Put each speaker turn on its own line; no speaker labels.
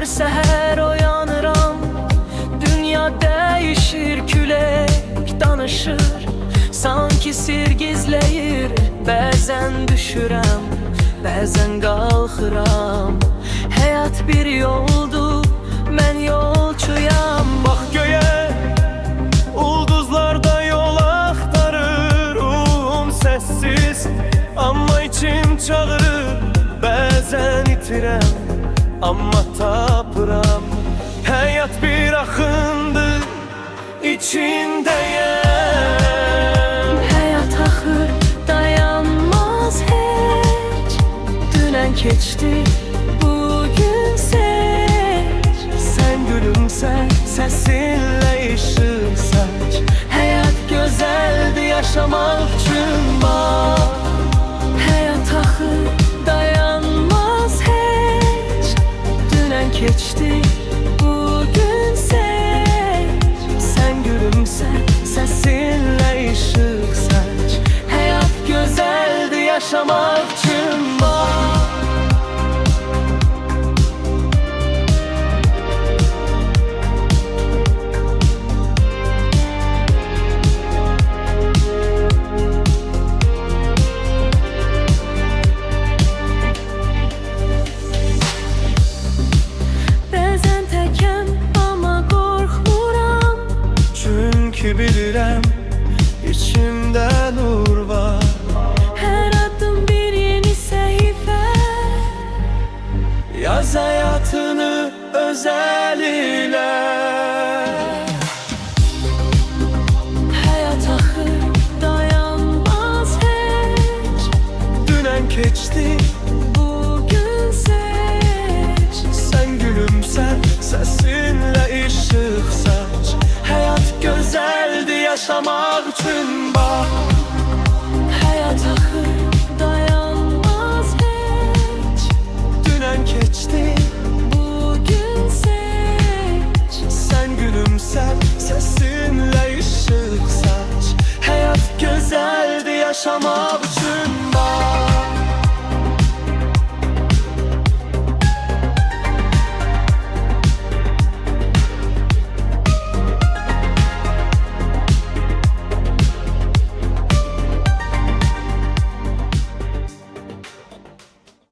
səhər oyanıram, dünya dəyişir, külək danışır, sanki sir gizləyir. Bəzən düşürəm, bəzən qalxıram. Həyat bir yoldur, mən yolçuyam.
Bax göyə, ulduzlarda yol axtarır. Ruhum səssiz, amma içim çağırır. Bəzən itirəm, amma tapıram. Həyat bir axındır, içindəyəm.
Həyat axır, dayanmaz heç. Dünən keçdi, bugün seç.
Sən gülümsə, səsinlə işıq saç.
Həyat gözəldir, yaşamaq üçün bax. Həyat axır, dayanmaz heç. Dünən keçdi, bugün seç.
Sən gülümsə, səsinlə işıq saç.
Həyat gözəldir, yaşamaq üçün bax.
Çünki bilirəm, içimdə nur var.
Hər addım bir yeni səhifə.
Yaz həyatını özəl ilə.
Həyat axır, dayanmaz heç.
Dünən keçdi,
Bugün seç.
sən gülümsə, səsinlə işıq saç. Həyat gözəldir, yaşamaq üçün bax.
Həyat axır,